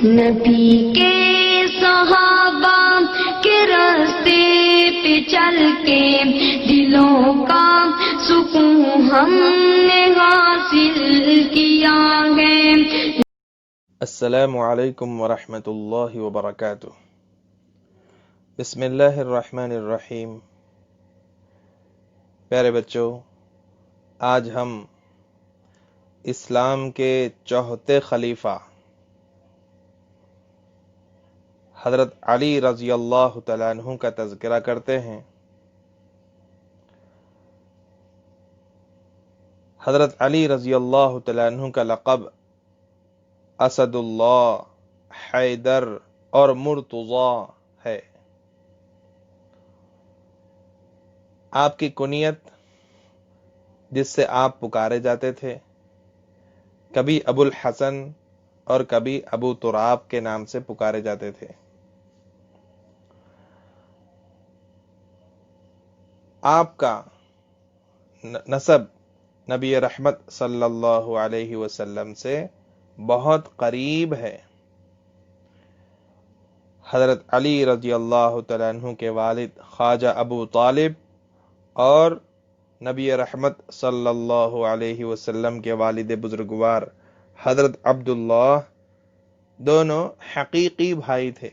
نبی کے صحابہ کے راستے پہ چل کے دلوں کا سکون ہم نے حاصل کیا ہے۔ السلام علیکم ورحمۃ اللہ وبرکاتہ۔ بسم اللہ الرحمن الرحیم۔ پیارے بچوں، آج ہم اسلام کے چوتھے خلیفہ حضرت علی رضی اللہ تعالیٰ عنہ کا تذکرہ کرتے ہیں۔ حضرت علی رضی اللہ تعالیٰ عنہ کا لقب اسد اللہ، حیدر اور مرتضی ہے۔ آپ کی کنیت جس سے آپ پکارے جاتے تھے، کبھی ابو الحسن اور کبھی ابو تراب کے نام سے پکارے جاتے تھے۔ آپ کا نسب نبی رحمت صلی اللہ علیہ وسلم سے بہت قریب ہے۔ حضرت علی رضی اللہ تعالیٰ عنہ کے والد خواجہ ابو طالب اور نبی رحمت صلی اللہ علیہ وسلم کے والد بزرگوار حضرت عبداللہ دونوں حقیقی بھائی تھے۔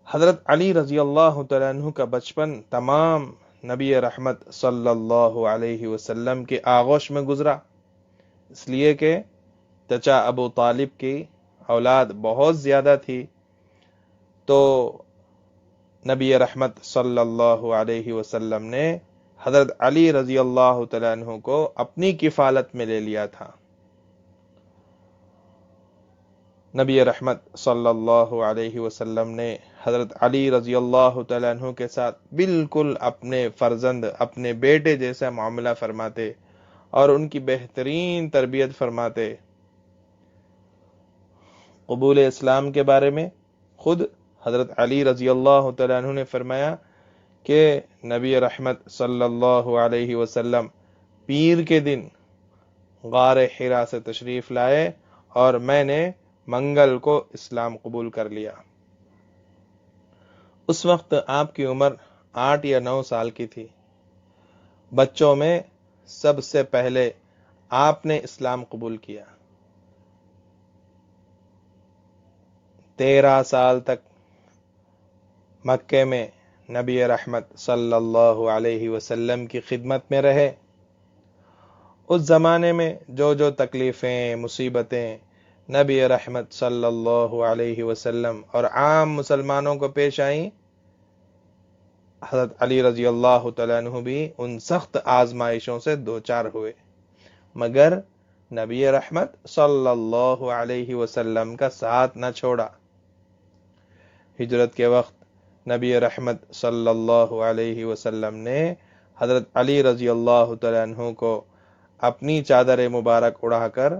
حضرت علی رضی اللہ تعالیٰ عنہ کا بچپن تمام نبی رحمت صلی اللہ علیہ وسلم کے آغوش میں گزرا، اس لیے کہ چچا ابو طالب کی اولاد بہت زیادہ تھی، تو نبی رحمت صلی اللہ علیہ وسلم نے حضرت علی رضی اللہ تعالیٰ عنہ کو اپنی کفالت میں لے لیا تھا۔ نبی رحمت صلی اللہ علیہ وسلم نے حضرت علی رضی اللہ تعالیٰ عنہ کے ساتھ بالکل اپنے فرزند، اپنے بیٹے جیسا معاملہ فرماتے اور ان کی بہترین تربیت فرماتے۔ قبول اسلام کے بارے میں خود حضرت علی رضی اللہ تعالیٰ عنہ نے فرمایا کہ نبی رحمت صلی اللہ علیہ وسلم پیر کے دن غار حرا سے تشریف لائے اور میں نے منگل کو اسلام قبول کر لیا۔ اس وقت آپ کی عمر 8 یا 9 سال کی تھی۔ بچوں میں سب سے پہلے آپ نے اسلام قبول کیا۔ 13 سال تک مکے میں نبی رحمت صلی اللہ علیہ وسلم کی خدمت میں رہے۔ اس زمانے میں جو تکلیفیں، مصیبتیں نبی رحمت صلی اللہ علیہ وسلم اور عام مسلمانوں کو پیش آئیں، حضرت علی رضی اللہ تعالیٰ عنہ بھی ان سخت آزمائشوں سے دوچار ہوئے، مگر نبی رحمت صلی اللہ علیہ وسلم کا ساتھ نہ چھوڑا۔ ہجرت کے وقت نبی رحمت صلی اللہ علیہ وسلم نے حضرت علی رضی اللہ تعالیٰ عنہ کو اپنی چادر مبارک اڑا کر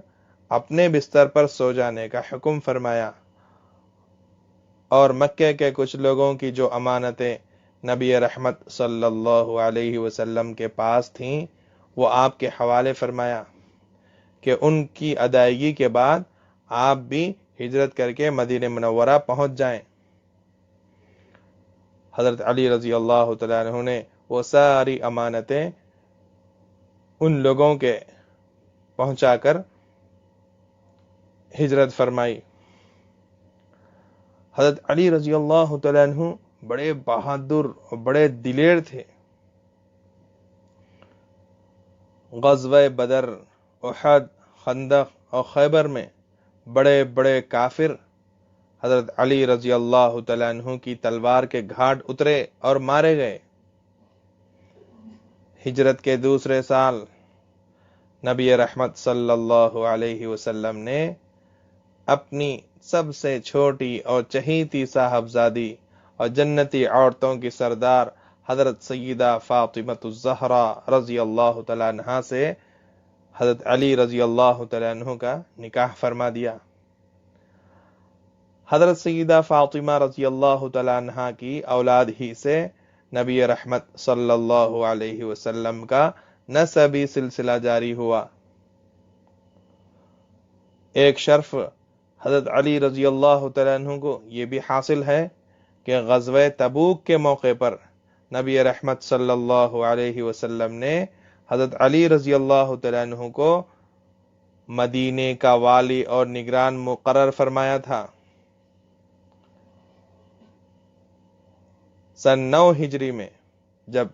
اپنے بستر پر سو جانے کا حکم فرمایا، اور مکے کے کچھ لوگوں کی جو امانتیں نبی رحمت صلی اللہ علیہ وسلم کے پاس تھیں وہ آپ کے حوالے فرمایا کہ ان کی ادائیگی کے بعد آپ بھی ہجرت کر کے مدینہ منورہ پہنچ جائیں۔ حضرت علی رضی اللہ تعالیٰ عنہ نے وہ ساری امانتیں ان لوگوں کے پہنچا کر ہجرت فرمائی۔ حضرت علی رضی اللہ تعالیٰ عنہ بڑے بہادر اور بڑے دلیر تھے۔ غزوہ بدر، احد، خندق اور خیبر میں بڑے بڑے کافر حضرت علی رضی اللہ تعالیٰ عنہ کی تلوار کے گھاٹ اترے اور مارے گئے۔ ہجرت کے دوسرے سال نبی رحمت صلی اللہ علیہ وسلم نے اپنی سب سے چھوٹی اور چہیتی صاحبزادی اور جنتی عورتوں کی سردار حضرت سیدہ فاطمہ الزہرا رضی اللہ تعالیٰ عنہا سے حضرت علی رضی اللہ تعالیٰ عنہ کا نکاح فرما دیا۔ حضرت سیدہ فاطمہ رضی اللہ تعالیٰ عنہا کی اولاد ہی سے نبی رحمت صلی اللہ علیہ وسلم کا نسبی سلسلہ جاری ہوا۔ ایک شرف حضرت علی رضی اللہ تعالیٰ عنہ کو یہ بھی حاصل ہے کہ غزوہ تبوک کے موقع پر نبی رحمت صلی اللہ علیہ وسلم نے حضرت علی رضی اللہ تعالیٰ عنہ کو مدینے کا والی اور نگران مقرر فرمایا تھا۔ سن 9 ہجری میں جب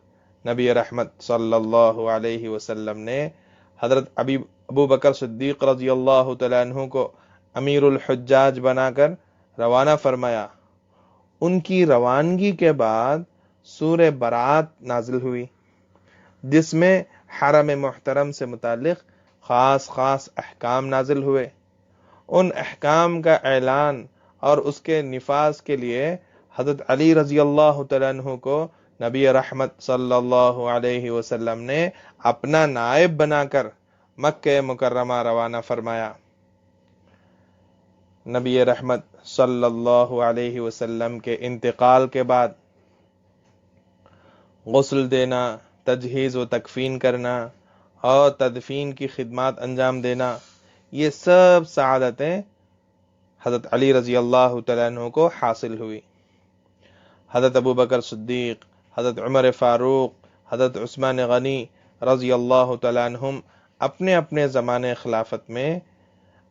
نبی رحمت صلی اللہ علیہ وسلم نے حضرت ابو بکر صدیق رضی اللہ تعالیٰ عنہ کو امیر الحجاج بنا کر روانہ فرمایا، ان کی روانگی کے بعد سورہ برات نازل ہوئی، جس میں حرم محترم سے متعلق خاص احکام نازل ہوئے۔ ان احکام کا اعلان اور اس کے نفاذ کے لیے حضرت علی رضی اللہ تعالیٰ عنہ کو نبی رحمت صلی اللہ علیہ وسلم نے اپنا نائب بنا کر مکہ مکرمہ روانہ فرمایا۔ نبی رحمت صلی اللہ علیہ وسلم کے انتقال کے بعد غسل دینا، تجہیز و تکفین کرنا اور تدفین کی خدمات انجام دینا، یہ سب سعادتیں حضرت علی رضی اللہ تعالیٰ عنہ کو حاصل ہوئی۔ حضرت ابو بکر صدیق، حضرت عمر فاروق، حضرت عثمان غنی رضی اللہ تعالیٰ عنہم اپنے اپنے زمانے خلافت میں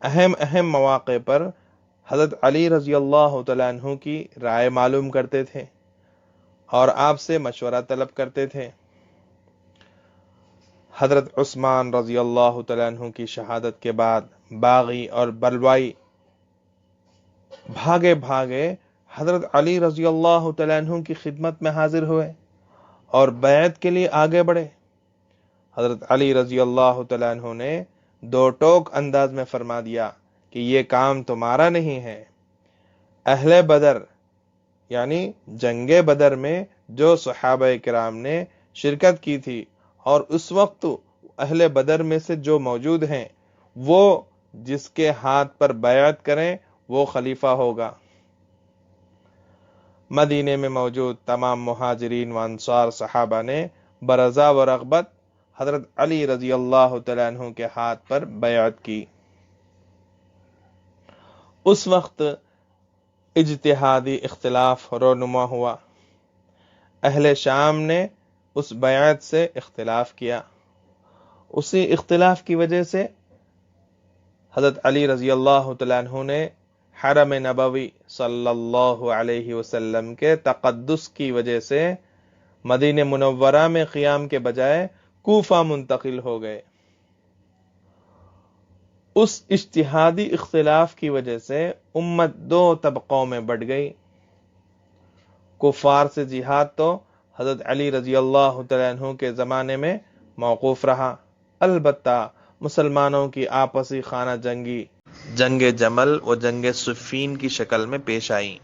اہم مواقع پر حضرت علی رضی اللہ تعالیٰ عنہ کی رائے معلوم کرتے تھے اور آپ سے مشورہ طلب کرتے تھے۔ حضرت عثمان رضی اللہ تعالیٰ عنہ کی شہادت کے بعد باغی اور بلوائی بھاگے حضرت علی رضی اللہ تعالیٰ عنہ کی خدمت میں حاضر ہوئے اور بیعت کے لیے آگے بڑھے۔ حضرت علی رضی اللہ تعالیٰ عنہ نے دو ٹوک انداز میں فرما دیا کہ یہ کام تمہارا نہیں ہے۔ اہل بدر یعنی جنگ بدر میں جو صحابہ کرام نے شرکت کی تھی اور اس وقت اہل بدر میں سے جو موجود ہیں، وہ جس کے ہاتھ پر بیعت کریں وہ خلیفہ ہوگا۔ مدینے میں موجود تمام مہاجرین و انصار صحابہ نے برضا و رغبت حضرت علی رضی اللہ تعالیٰ عنہ کے ہاتھ پر بیعت کی۔ اس وقت اجتہادی اختلاف رونما ہوا۔ اہل شام نے اس بیعت سے اختلاف کیا۔ اسی اختلاف کی وجہ سے حضرت علی رضی اللہ تعالیٰ عنہ نے حرم نبوی صلی اللہ علیہ وسلم کے تقدس کی وجہ سے مدینہ منورہ میں قیام کے بجائے کوفہ منتقل ہو گئے۔ اس اجتہادی اختلاف کی وجہ سے امت دو طبقوں میں بٹ گئی۔ کفار سے جہاد تو حضرت علی رضی اللہ تعالیٰ عنہ کے زمانے میں موقوف رہا، البتہ مسلمانوں کی آپسی خانہ جنگی جنگ جمل و جنگ صفین کی شکل میں پیش آئی،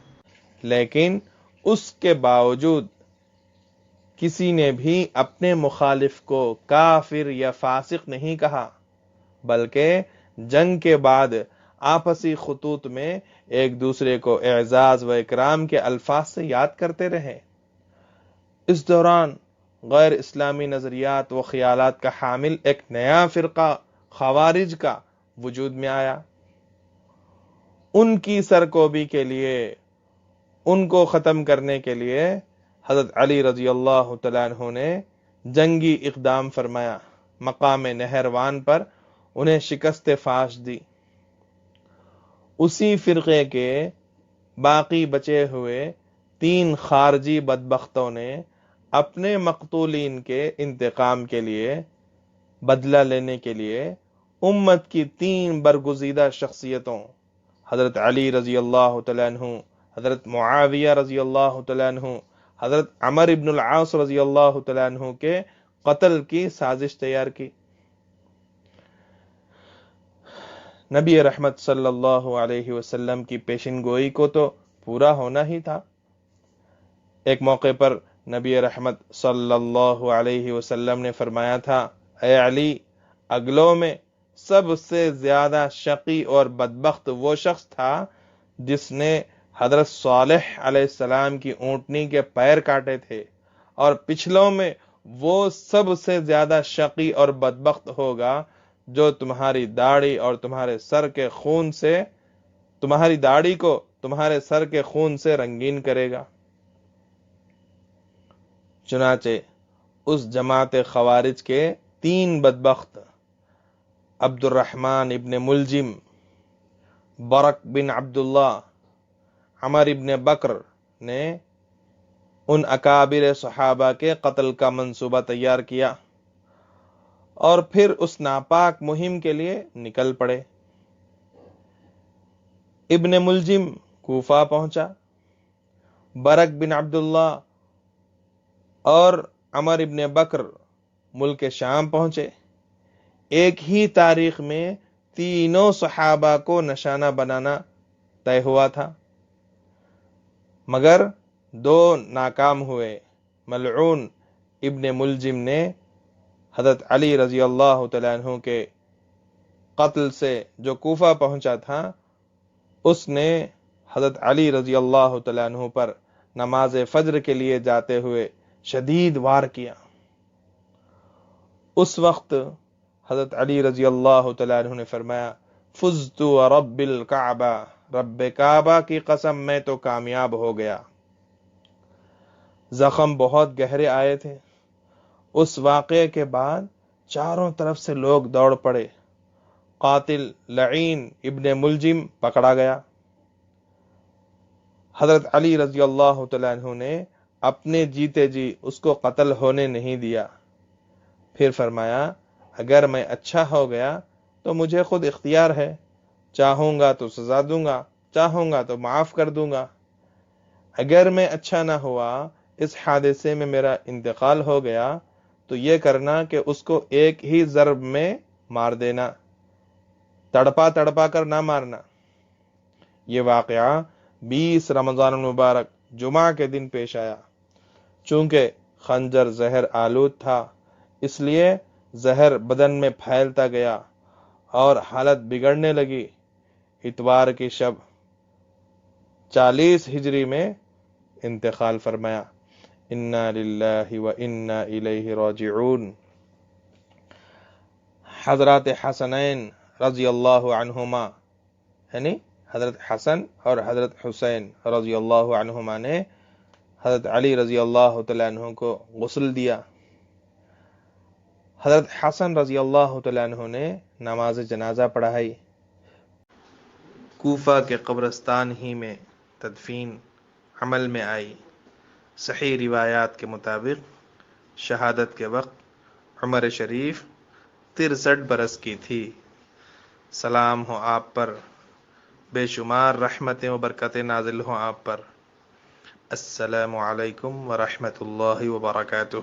لیکن اس کے باوجود کسی نے بھی اپنے مخالف کو کافر یا فاسق نہیں کہا، بلکہ جنگ کے بعد آپسی خطوط میں ایک دوسرے کو اعزاز و اکرام کے الفاظ سے یاد کرتے رہے۔ اس دوران غیر اسلامی نظریات و خیالات کا حامل ایک نیا فرقہ خوارج کا وجود میں آیا۔ ان کی سرکوبی کے لیے، ان کو ختم کرنے کے لیے حضرت علی رضی اللہ تعالیٰ عنہ نے جنگی اقدام فرمایا، مقام نہروان پر انہیں شکست فاش دی۔ اسی فرقے کے باقی بچے ہوئے 3 خارجی بدبختوں نے اپنے مقتولین کے انتقام کے لیے، بدلہ لینے کے لیے امت کی 3 برگزیدہ شخصیتوں حضرت علی رضی اللہ تعالیٰ عنہ، حضرت معاویہ رضی اللہ تعالیٰ عنہ، حضرت عمر ابن العاص رضی اللہ تعالیٰ عنہ کے قتل کی سازش تیار کی۔ نبی رحمت صلی اللہ علیہ وسلم کی پیشن گوئی کو تو پورا ہونا ہی تھا۔ ایک موقع پر نبی رحمت صلی اللہ علیہ وسلم نے فرمایا تھا، اے علی، اگلوں میں سب سے زیادہ شقی اور بدبخت وہ شخص تھا جس نے حضرت صالح علیہ السلام کی اونٹنی کے پیر کاٹے تھے، اور پچھلوں میں وہ سب سے زیادہ شقی اور بدبخت ہوگا جو تمہاری داڑھی اور تمہارے سر کے خون سے تمہاری داڑھی کو تمہارے سر کے خون سے رنگین کرے گا۔ چنانچہ اس جماعت خوارج کے 3 بدبخت عبد الرحمن ابن ملجم، برق بن عبداللہ، عمر ابن بکر نے ان اکابر صحابہ کے قتل کا منصوبہ تیار کیا اور پھر اس ناپاک مہم کے لیے نکل پڑے۔ ابن ملجم کوفہ پہنچا، برق بن عبداللہ اور عمر ابن بکر ملک شام پہنچے۔ ایک ہی تاریخ میں تینوں صحابہ کو نشانہ بنانا طے ہوا تھا، مگر 2 ناکام ہوئے۔ ملعون ابن ملجم نے حضرت علی رضی اللہ تعالیٰ عنہ کے قتل سے جو کوفہ پہنچا تھا، اس نے حضرت علی رضی اللہ تعالیٰ عنہ پر نماز فجر کے لیے جاتے ہوئے شدید وار کیا۔ اس وقت حضرت علی رضی اللہ تعالیٰ عنہ نے فرمایا، فزت ورب الکعبہ، رب کعبہ کی قسم میں تو کامیاب ہو گیا۔ زخم بہت گہرے آئے تھے۔ اس واقعے کے بعد چاروں طرف سے لوگ دوڑ پڑے۔ قاتل لعین ابن ملجم پکڑا گیا۔ حضرت علی رضی اللہ تعالیٰ عنہ نے اپنے جیتے جی اس کو قتل ہونے نہیں دیا۔ پھر فرمایا، اگر میں اچھا ہو گیا تو مجھے خود اختیار ہے، چاہوں گا تو سزا دوں گا، چاہوں گا تو معاف کر دوں گا۔ اگر میں اچھا نہ ہوا، اس حادثے میں میرا انتقال ہو گیا، تو یہ کرنا کہ اس کو ایک ہی ضرب میں مار دینا، تڑپا تڑپا کر نہ مارنا۔ یہ واقعہ 20 رمضان المبارک جمعہ کے دن پیش آیا۔ چونکہ خنجر زہر آلود تھا، اس لیے زہر بدن میں پھیلتا گیا اور حالت بگڑنے لگی۔ اتوار کی شب 40 ہجری میں انتقال فرمایا۔ انا للہ و انا الیہ راجعون۔ حضرات حسنین رضی اللہ عنہما، یعنی حضرت حسن اور حضرت حسین رضی اللہ عنہما نے حضرت علی رضی اللہ تعالیٰ عنہ کو غسل دیا۔ حضرت حسن رضی اللہ تعالیٰ عنہ نے نماز جنازہ پڑھائی۔ کوفہ کے قبرستان ہی میں تدفین عمل میں آئی۔ صحیح روایات کے مطابق شہادت کے وقت عمر شریف 63 برس کی تھی۔ سلام ہو آپ پر، بے شمار رحمتیں و برکتیں نازل ہوں آپ پر۔ السلام علیکم ورحمۃ اللہ وبرکاتہ۔